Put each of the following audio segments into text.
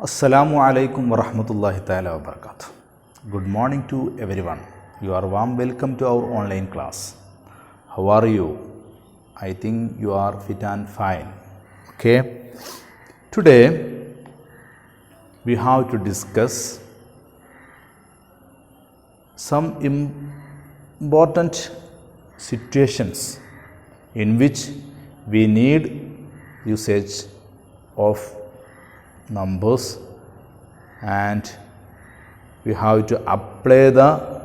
Assalamu alaikum wa rahmatullahi ta'ala wa barakatuh. Good morning to everyone. You are warm welcome to our online class. How are you? I think you are fit and fine. Okay. Today we have to discuss some important situations in which we need usage of numbers and we have to apply the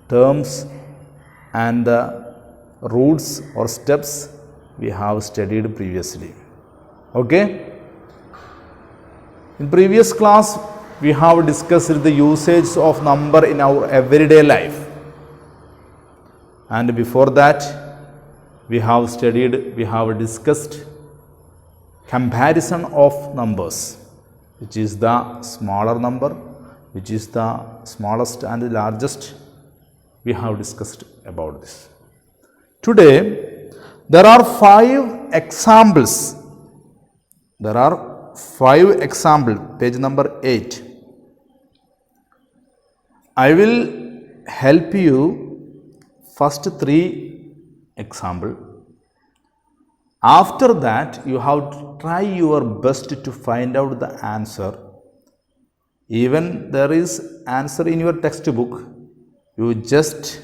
terms and the rules or steps we have studied previously. Okay? In previous class we have discussed the usage of number in our everyday life, and before that we have discussed comparison of numbers, which is the smaller number, which is the smallest and the largest. We have discussed about this. Today there are 5 examples. There are 5 examples, page number 8. I will help you first 3 examples. After that, you have to try your best to find out the answer. Even there is answer in your textbook, you just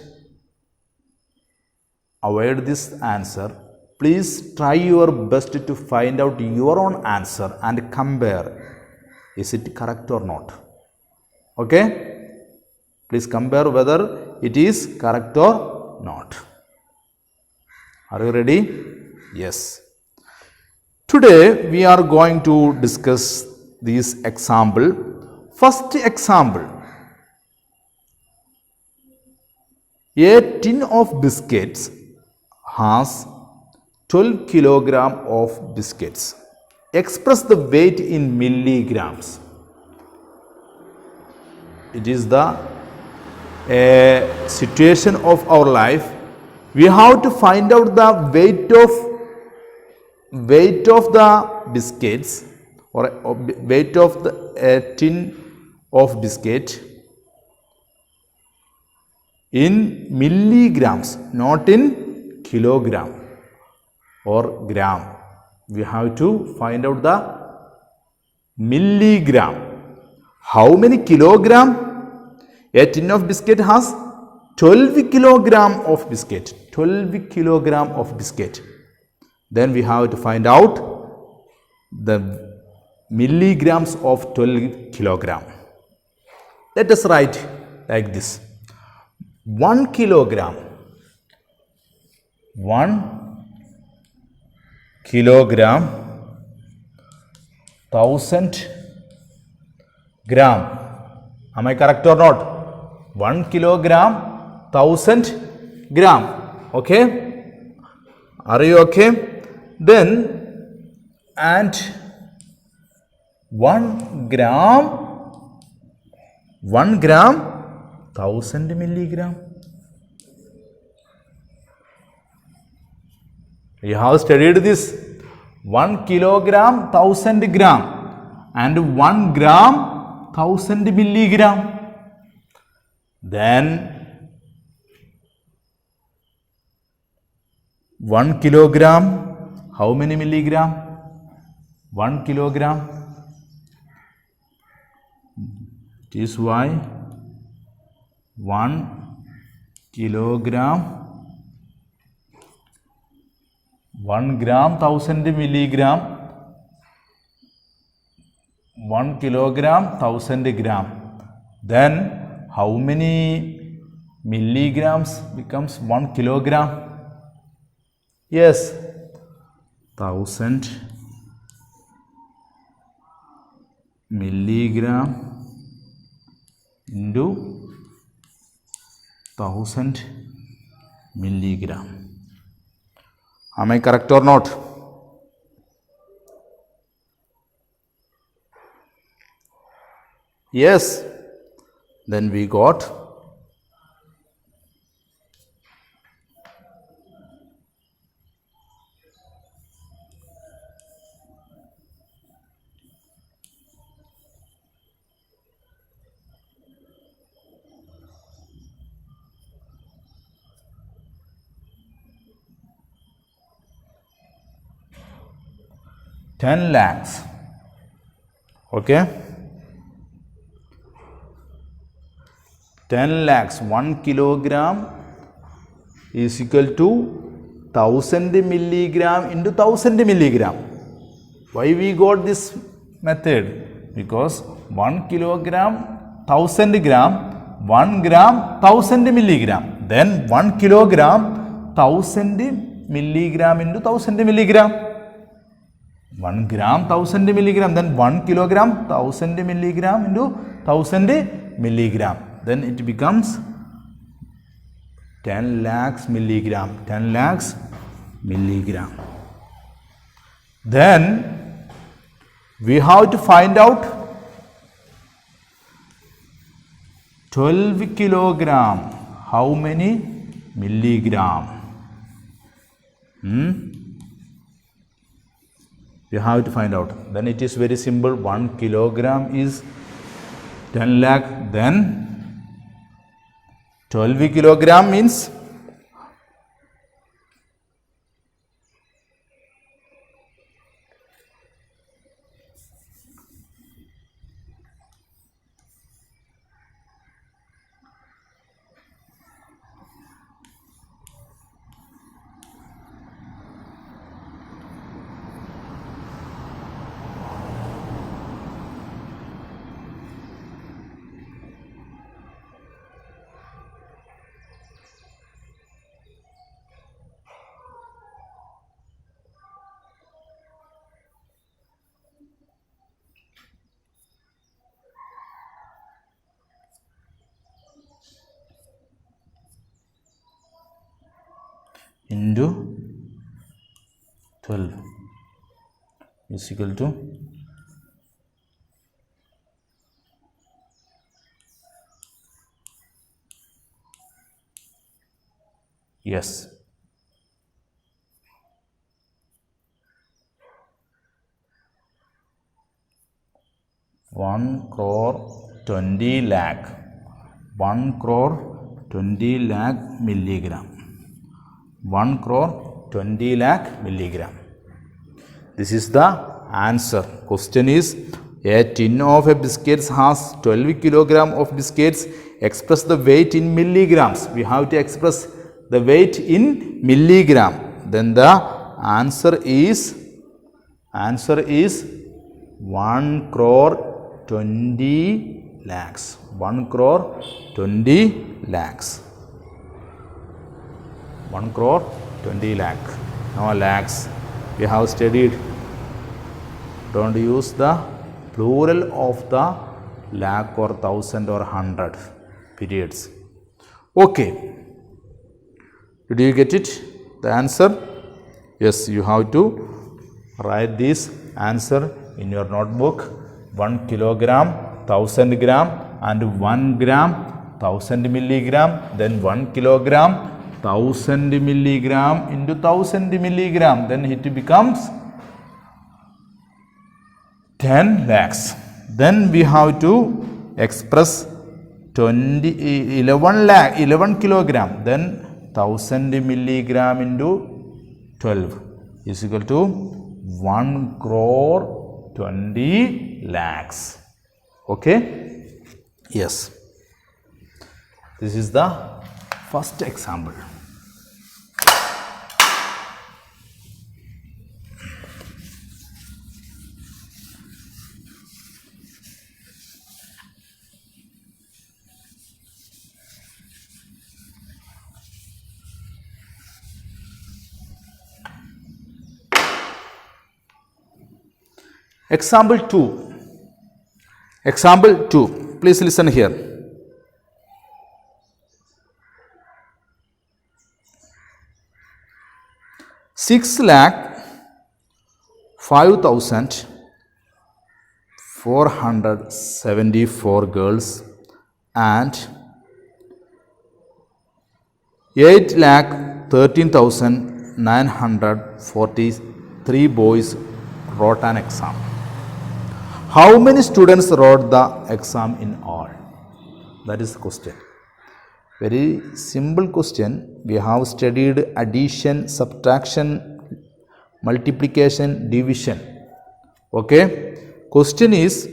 avoid this answer. Please try your best to find out your own answer and compare. Is it correct or not? Okay? Please compare whether it is correct or not. Are you ready? Yes. Today we are going to discuss this example. First example. A tin of biscuits has 12 kilogram of biscuits. Express the weight in milligrams. It is the situation of our life. We have to find out the weight of the biscuits, or weight of the tin of biscuit in milligrams, not in kilogram or gram. We have to find out the milligram. How many kilogram? A tin of biscuit has 12 kilogram of biscuit. 12 kilogram of biscuit. Then we have to find out the milligrams of 12 kilogram. Let us write like this. 1 kilogram. 1 kilogram, 1000 gram. Am I correct or not? 1 kilogram, 1000 gram. Okay? Are you okay? Then, and 1 gram, 1000 milligram. You have studied this. 1 kilogram, 1000 gram, and 1 gram, 1000 milligram. Then 1 kilogram, how many milligram? 1 kilogram. It is why 1 kilogram, 1 gram, 1000 milligram, 1 kilogram, 1000 gram. Then how many milligrams becomes 1 kilogram? Yes, 1000 milligram into 1000 milligram. Am I correct or not? Yes. Then we got 10 lakhs. Okay, 10 lakhs, 1 kilogram is equal to 1000 milligram into 1000 milligram. Why we got this method? Because 1 kilogram 1000 gram, 1 gram 1000 milligram, then 1 kilogram 1000 milligram into 1000 milligram. 1 gram 1000 milligram, then 1 kilogram 1000 milligram into 1000 milligram, then it becomes 10 lakhs milligram, 10 lakhs milligram. Then we have to find out 12 kilogram, how many milligram? We have to find out. Then it is very simple. 1 kilogram is 10 lakh, then 12 kilogram means into 12 is equal to yes, 1 crore 20 lakh, 1 crore 20 lakh milligram, 1 crore 20 lakh milligram. This is the answer. Question is, a tin of a biscuits has 12 kilogram of biscuits. Express the weight in milligrams. We have to express the weight in milligram. Then the answer is 1 crore 20 lakhs. 1 crore 20 lakhs. 1 crore 20 lakh. Now lakhs we have studied. Don't use the plural of the lakh or thousand or hundred periods. Okay. Did you get it? The answer? Yes, you have to write this answer in your notebook. 1 kilogram, 1000 gram and 1 gram, 1000 milligram. Then 1 kilogram, 1000 milligram into 1000 milligram. Then it becomes 10 lakhs. Then we have to express 11 kilogram. Then 1000 milligram into 12 is equal to 1 crore 20 lakhs. Okay? Yes. This is the first example. Example 2. Example 2. Please listen here. 6,05,474 girls and 8,13,943 boys wrote an exam. How many students wrote the exam in all? That is the question. Very simple question. We have studied addition, subtraction, multiplication, division. Okay. Question is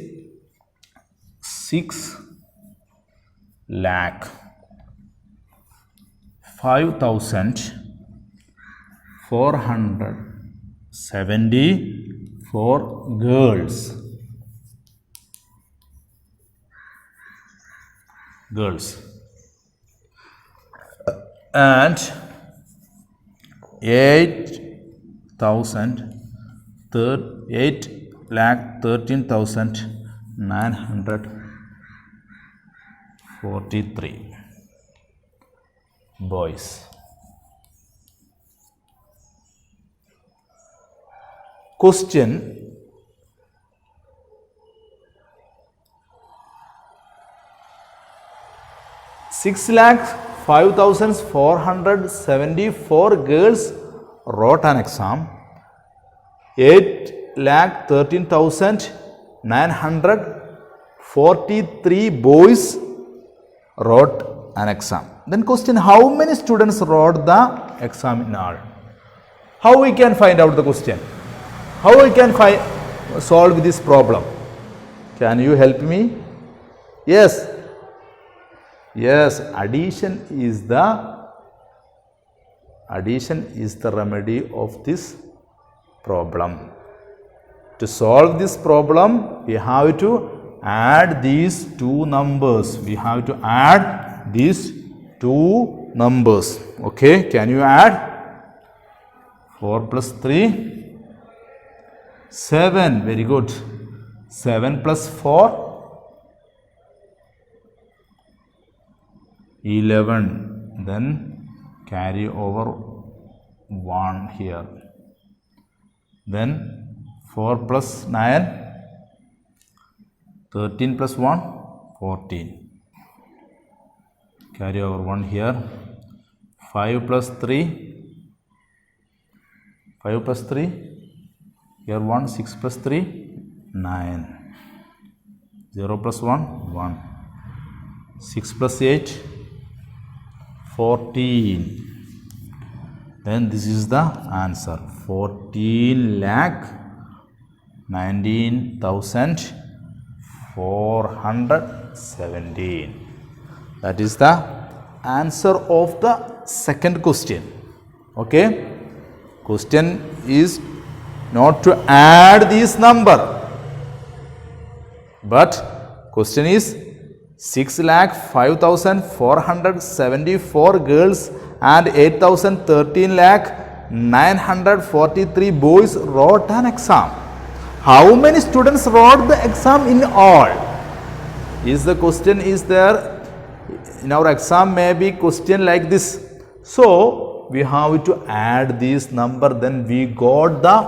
6 lakh 5,474 girls. And 8,13,943 boys. Question: 6,05,474 girls wrote an exam. 8,13,943 boys wrote an exam. Then question: how many students wrote the exam in all? How we can find out the question? How we can solve this problem? Can you help me? Yes. Yes, addition is the remedy of this problem. To solve this problem, we have to add these two numbers. Okay, can you add? 4 plus 3, 7. Very good. 7 plus 4, 11. Then carry over 1 here. Then 4 plus 9, 13 plus 1, 14. Carry over 1 here. 5 plus 3, here 1, 6 plus 3, 9. 0 plus 1, 1. 6 plus 8, 14. Then this is the answer: 14,19,417. That is the answer of the second question. Okay. Question is not to add this number, but question is 6,05,474 girls and 8,13,943 boys wrote an exam. How many students wrote the exam in all? Is the question is there in our exam? Maybe question like this. So we have to add this number, then we got the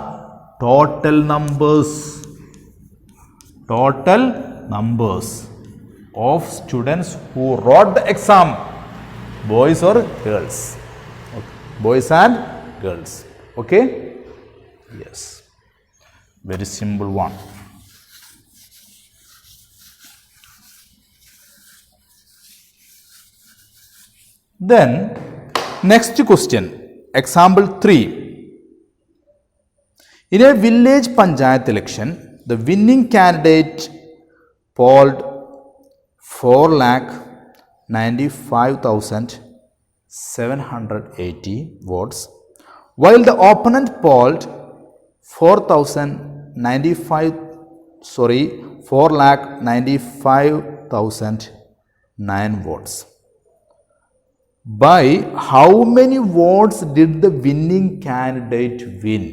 total numbers of students who wrote the exam, boys or girls. Okay. Boys and girls. Okay. Yes, very simple one. Then next question, example 3. In a village panchayat election, the winning candidate polled 4,95,780 votes, while the opponent polled 4,95,009 votes. By how many votes did the winning candidate win?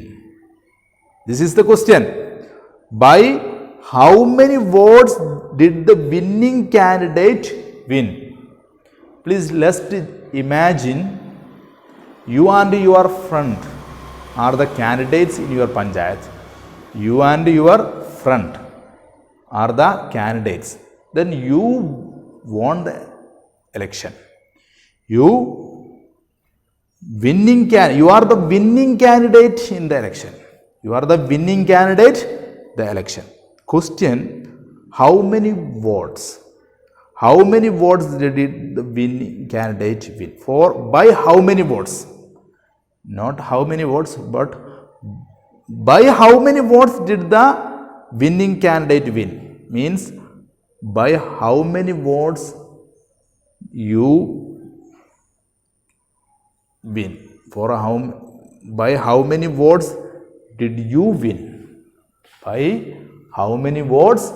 This is the question. By how many votes did the winning candidate win? Please let's imagine you and your friend are the candidates in your panchayat. You and your friend are the candidates. Then you won the election. You are the winning candidate in the election. You are the winning candidate the election. Question: how many votes? How many votes did the winning candidate win? By how many votes? Not how many votes, but by how many votes did the winning candidate win means by how many votes you win. By how many votes did you win? By how many votes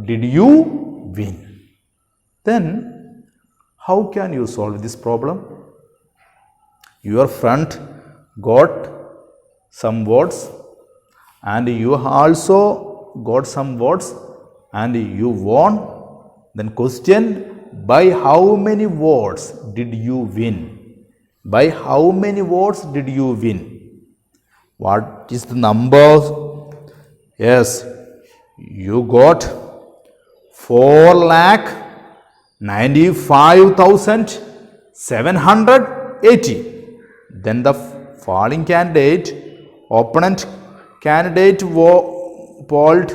did you win? Then how can you solve this problem? Your friend got some votes and you also got some votes and you won. Then question, by how many votes did you win? By how many votes did you win? What is the number? Yes, you got 4,95,780. Then the falling candidate, opponent candidate polled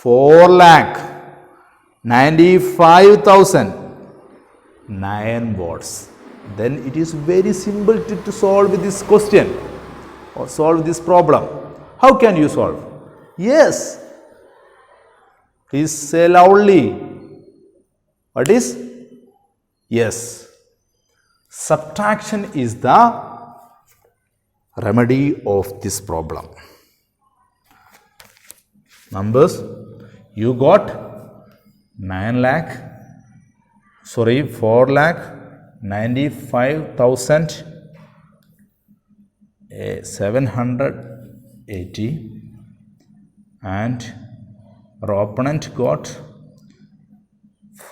4,95,009 votes. Then it is very simple to solve this question or solve this problem. How can you solve? Yes. Please say loudly. What is? Yes. Subtraction is the remedy of this problem. Numbers, you got 4,95,780 and our opponent got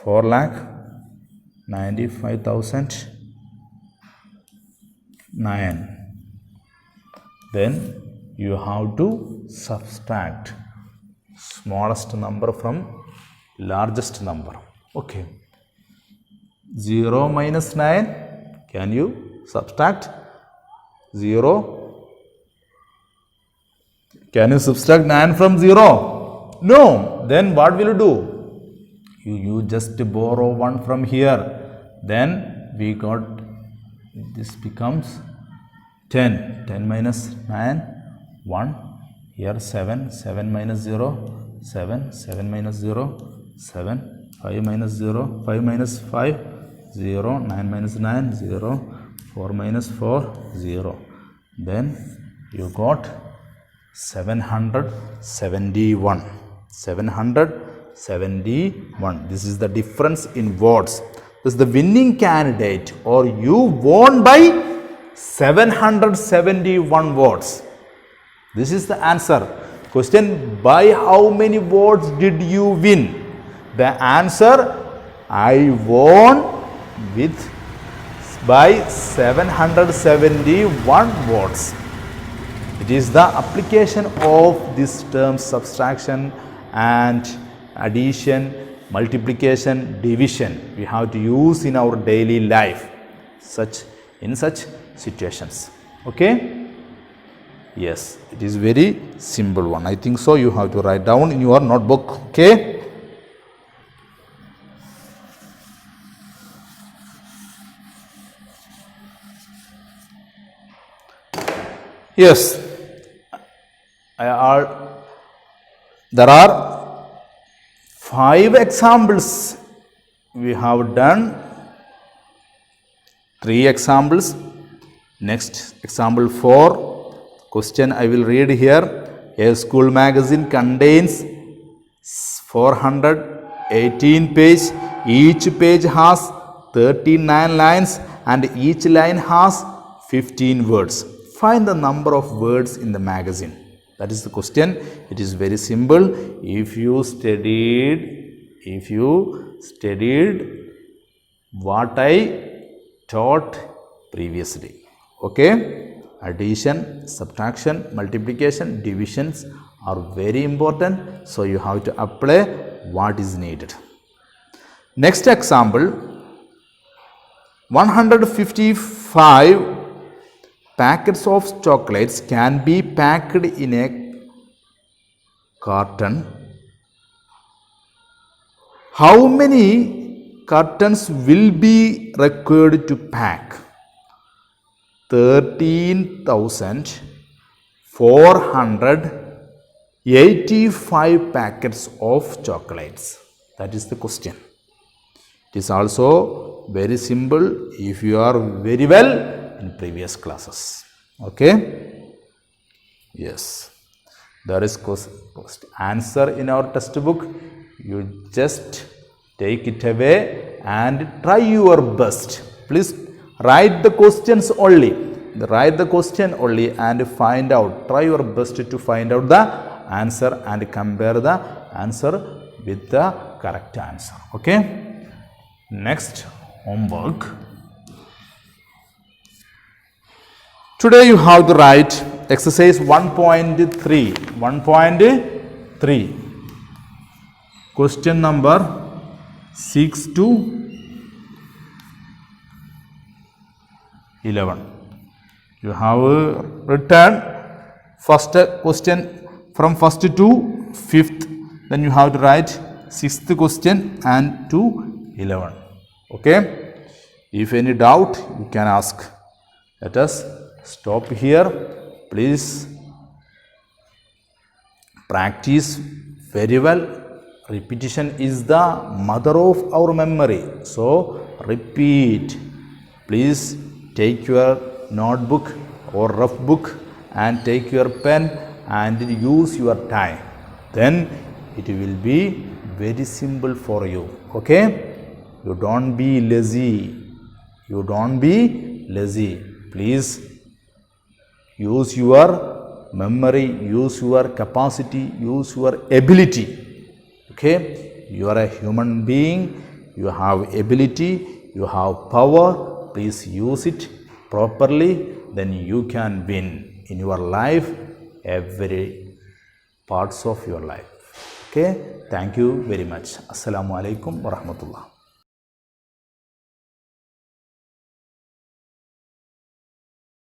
4,95,009. Then you have to subtract smallest number from largest number. Okay. 0 minus 9. Can you subtract 0? Can you subtract 9 from 0? No. Then what will you do? You just borrow 1 from here. Then we got, this becomes 10. 10 minus 9, 1. Here 7. 7 minus 0, 7. 7 minus 0, 7. 5 minus 0, 5 minus 5, 0. 9 minus 9, 0. 4 minus 4, 0. Then you got 771. 771. This is the difference in votes. This is the winning candidate, or you won by 771 votes. This is the answer. Question, by how many votes did you win? The answer, I won by 771 votes. It is the application of this term subtraction and addition, multiplication, division we have to use in our daily life in such situations. Okay? Yes, it is very simple one. I think so. You have to write down in your notebook. Okay? Yes. There are 5 examples. We have done 3 examples. Next example 4. Question I will read here. A school magazine contains 418 pages. Each page has 39 lines and each line has 15 words. Find the number of words in the magazine. That is the question. It is very simple. If you studied what I taught previously. Okay? Addition, subtraction, multiplication, divisions are very important. So you have to apply what is needed. Next example, 155 packets of chocolates can be packed in a carton. How many cartons will be required to pack? 13,400 85 packets of chocolates? That is the question. It is also very simple if you are very well in previous classes. Okay? Yes. There is answer in our textbook. You just take it away and try your best. Please write the questions only. Write the question only and find out. Try your best to find out the answer and compare the answer with the correct answer. Okay? Next homework. Today you have to write exercise 1.3. 1.3. Question number 6 to 11. You have written first question from first to fifth. Then you have to write sixth question and to 11. Okay? If any doubt, you can ask. Let us stop here. Please practice very well. Repetition is the mother of our memory. So, repeat. Please take your notebook or rough book and take your pen and use your time. Then it will be very simple for you. Okay? You don't be lazy. You don't be lazy. Please use your memory, use your capacity, use your ability. Okay? You are a human being. You have ability. You have power. Please use it properly. Then you can win in your life, every parts of your life. Okay? Thank you very much. Assalamu alaikum wa rahmatullah.